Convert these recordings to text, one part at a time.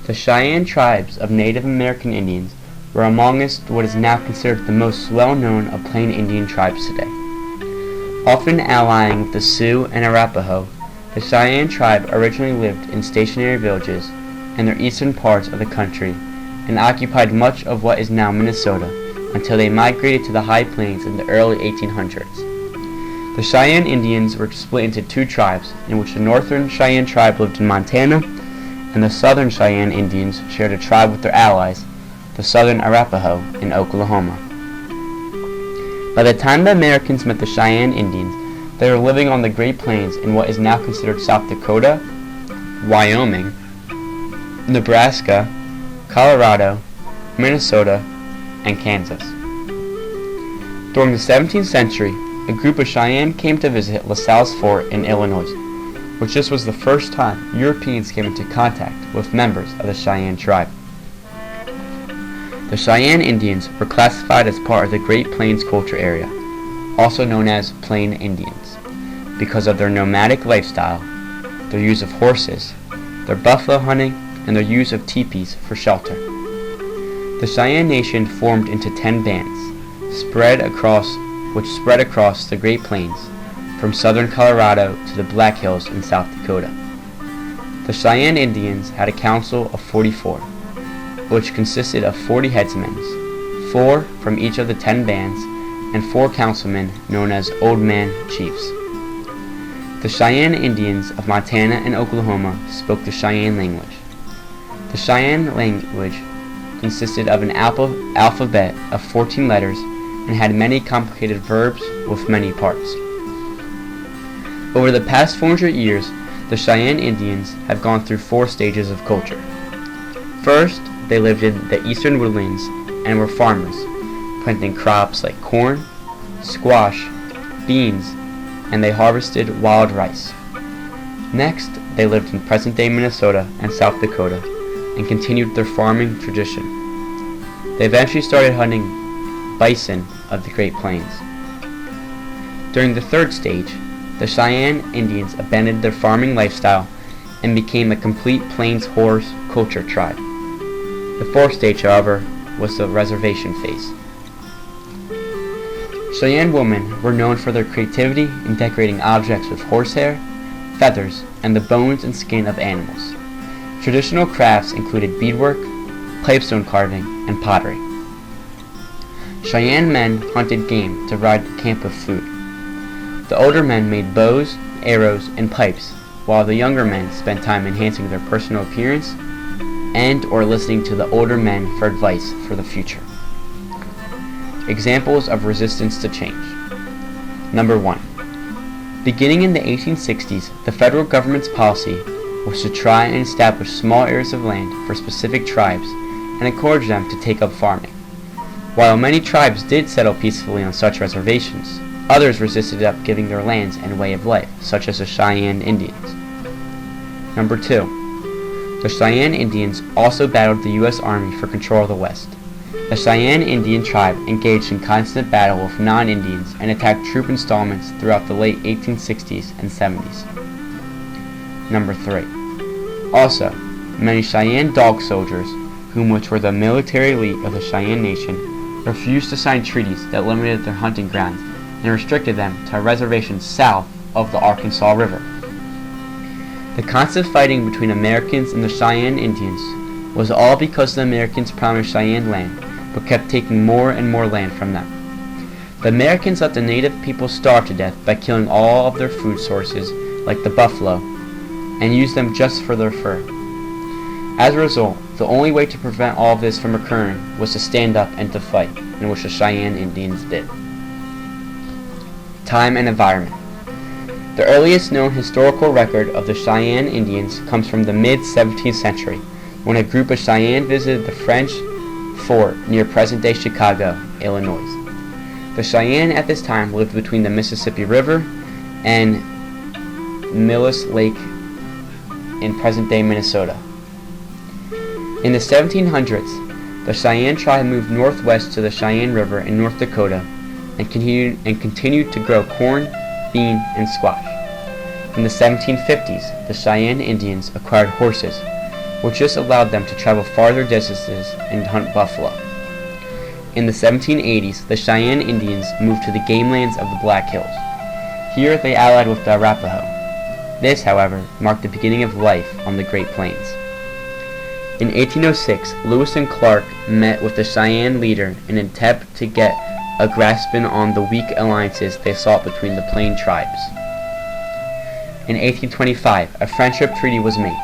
The Cheyenne tribes of Native American Indians were amongst what is now considered the most well-known of Plain Indian tribes today. Often allying with the Sioux and Arapaho, the Cheyenne tribe originally lived in stationary villages in the eastern parts of the country and occupied much of what is now Minnesota until they migrated to the high plains in the early 1800s. The Cheyenne Indians were split into two tribes, in which the Northern Cheyenne tribe lived in Montana, and the Southern Cheyenne Indians shared a tribe with their allies, the Southern Arapaho, in Oklahoma. By the time the Americans met the Cheyenne Indians, they were living on the Great Plains in what is now considered South Dakota, Wyoming, Nebraska, Colorado, Minnesota, and Kansas. During the 17th century, a group of Cheyenne came to visit LaSalle's Fort in Illinois, which this was the first time Europeans came into contact with members of the Cheyenne tribe. The Cheyenne Indians were classified as part of the Great Plains culture area, also known as Plain Indians, because of their nomadic lifestyle, their use of horses, their buffalo hunting, and their use of teepees for shelter. The Cheyenne Nation formed into 10 bands, spread across the Great Plains, from southern Colorado to the Black Hills in South Dakota. The Cheyenne Indians had a council of 44, which consisted of 40 headsmen, 4 from each of the 10 bands, and 4 councilmen known as Old Man Chiefs. The Cheyenne Indians of Montana and Oklahoma spoke the Cheyenne language. The Cheyenne language consisted of an alphabet of 14 letters and had many complicated verbs with many parts. Over the past 400 years, the Cheyenne Indians have gone through 4 stages of culture. First, they lived in the eastern woodlands and were farmers, planting crops like corn, squash, beans, and they harvested wild rice. Next, they lived in present-day Minnesota and South Dakota and continued their farming tradition. They eventually started hunting bison of the Great Plains. During the third stage, the Cheyenne Indians abandoned their farming lifestyle and became a complete plains horse culture tribe. The fourth stage, however, was the reservation phase. Cheyenne women were known for their creativity in decorating objects with horsehair, feathers, and the bones and skin of animals. Traditional crafts included beadwork, pipestone carving, and pottery. Cheyenne men hunted game to provide the camp with food. The older men made bows, arrows, and pipes, while the younger men spent time enhancing their personal appearance and or listening to the older men for advice for the future. Examples of resistance to change. Number 1. Beginning in the 1860s, the federal government's policy was to try and establish small areas of land for specific tribes and encourage them to take up farming. While many tribes did settle peacefully on such reservations, others resisted giving their lands and way of life, such as the Cheyenne Indians. Number 2. The Cheyenne Indians also battled the U.S. Army for control of the West. The Cheyenne Indian tribe engaged in constant battle with non-Indians and attacked troop installments throughout the late 1860s and 70s. Number 3. Also, many Cheyenne dog soldiers, which were the military elite of the Cheyenne Nation, refused to sign treaties that limited their hunting grounds and restricted them to reservations south of the Arkansas River. The constant fighting between Americans and the Cheyenne Indians was all because the Americans promised Cheyenne land, but kept taking more and more land from them. The Americans let the native people starve to death by killing all of their food sources, like the buffalo, and used them just for their fur. As a result, the only way to prevent all of this from occurring was to stand up and to fight, in which the Cheyenne Indians did. Time and environment. The earliest known historical record of the Cheyenne Indians comes from the mid-17th century, when a group of Cheyenne visited the French fort near present-day Chicago, Illinois. The Cheyenne at this time lived between the Mississippi River and Millis Lake in present-day Minnesota. In the 1700s, the Cheyenne tribe moved northwest to the Cheyenne River in North Dakota and continued to grow corn, bean, and squash. In the 1750s, the Cheyenne Indians acquired horses, which just allowed them to travel farther distances and hunt buffalo. In the 1780s, the Cheyenne Indians moved to the game lands of the Black Hills. Here they allied with the Arapaho. This, however, marked the beginning of life on the Great Plains. In 1806, Lewis and Clark met with the Cheyenne leader in an attempt to get a grasp on the weak alliances they sought between the Plain tribes. In 1825, a friendship treaty was made.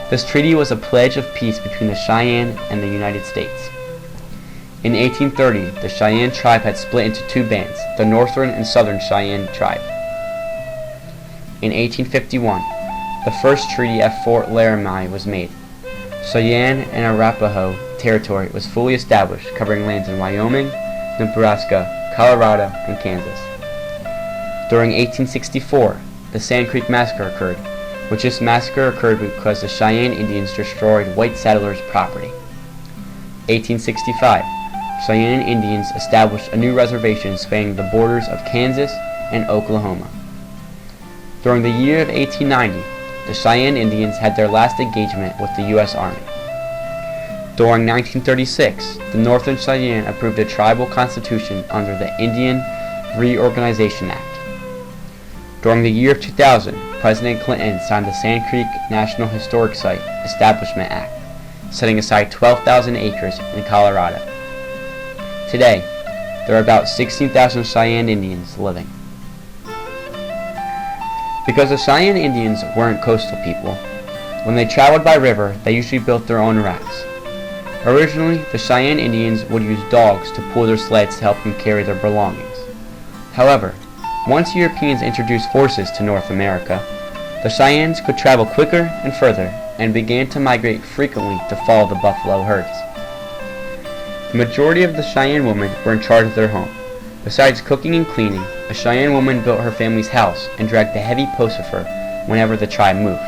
This treaty was a pledge of peace between the Cheyenne and the United States. In 1830, the Cheyenne tribe had split into two bands, the Northern and Southern Cheyenne tribe. In 1851, the first treaty at Fort Laramie was made. Cheyenne and Arapaho territory was fully established, covering lands in Wyoming, Nebraska, Colorado, and Kansas. During 1864, the Sand Creek Massacre occurred, which this massacre occurred because the Cheyenne Indians destroyed white settlers' property. 1865, Cheyenne Indians established a new reservation spanning the borders of Kansas and Oklahoma. During the year of 1890, the Cheyenne Indians had their last engagement with the U.S. Army. During 1936, the Northern Cheyenne approved a tribal constitution under the Indian Reorganization Act. During the year of 2000, President Clinton signed the Sand Creek National Historic Site Establishment Act, setting aside 12,000 acres in Colorado. Today, there are about 16,000 Cheyenne Indians living. Because the Cheyenne Indians weren't coastal people, when they traveled by river, they usually built their own rafts. Originally, the Cheyenne Indians would use dogs to pull their sleds to help them carry their belongings. However, once Europeans introduced horses to North America, the Cheyennes could travel quicker and further and began to migrate frequently to follow the buffalo herds. The majority of the Cheyenne women were in charge of their home. Besides cooking and cleaning, a Cheyenne woman built her family's house and dragged the heavy posts with her whenever the tribe moved.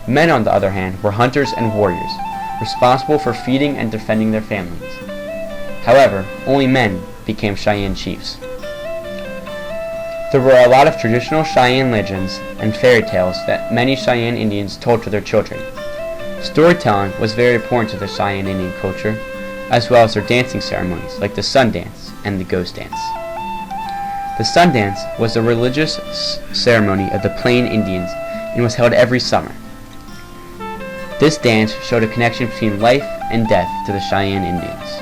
Men, on the other hand, were hunters and warriors, responsible for feeding and defending their families. However, only men became Cheyenne chiefs. There were a lot of traditional Cheyenne legends and fairy tales that many Cheyenne Indians told to their children. Storytelling was very important to the Cheyenne Indian culture, as well as their dancing ceremonies like the sun dance and the ghost dance. The sun dance was a religious ceremony of the Plain Indians and was held every summer. This dance showed a connection between life and death to the Cheyenne Indians.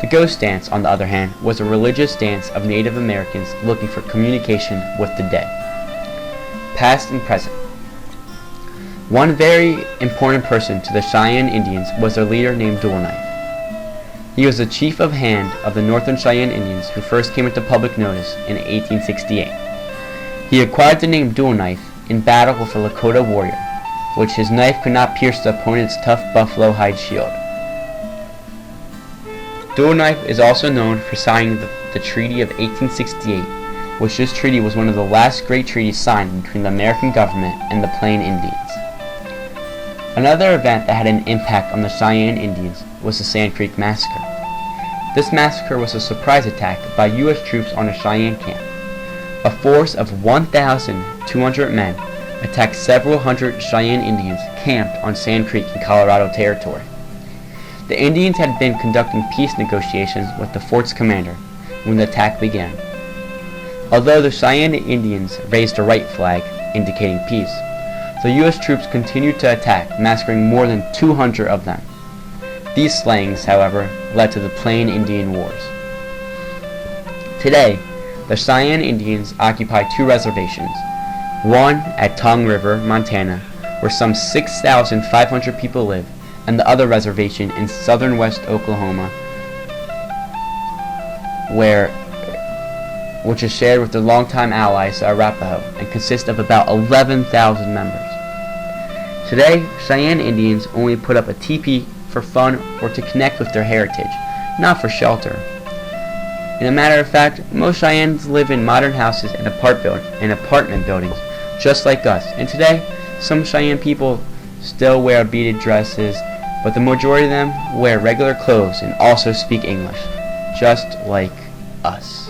The ghost dance, on the other hand, was a religious dance of Native Americans looking for communication with the dead, past and present. One very important person to the Cheyenne Indians was their leader named Dual Knife. He was the chief of hand of the Northern Cheyenne Indians who first came into public notice in 1868. He acquired the name Dual Knife in battle with a Lakota warrior, which his knife could not pierce the opponent's tough buffalo hide shield. Dual Knife is also known for signing the Treaty of 1868, which this treaty was one of the last great treaties signed between the American government and the Plain Indians. Another event that had an impact on the Cheyenne Indians was the Sand Creek Massacre. This massacre was a surprise attack by U.S. troops on a Cheyenne camp. A force of 1,200 men attacked several hundred Cheyenne Indians camped on Sand Creek in Colorado Territory. The Indians had been conducting peace negotiations with the fort's commander when the attack began. Although the Cheyenne Indians raised a right flag, indicating peace, the U.S. troops continued to attack, massacring more than 200 of them. These slayings, however, led to the Plain Indian Wars. Today, the Cheyenne Indians occupy two reservations, one at Tongue River, Montana, where some 6,500 people live, and the other reservation in southern West Oklahoma, which is shared with their longtime allies, the Arapaho, and consists of about 11,000 members. Today, Cheyenne Indians only put up a teepee for fun or to connect with their heritage, not for shelter. In a matter of fact, most Cheyennes live in modern houses and apartment buildings, just like us. And today, some Cheyenne people still wear beaded dresses, but the majority of them wear regular clothes and also speak English, just like us.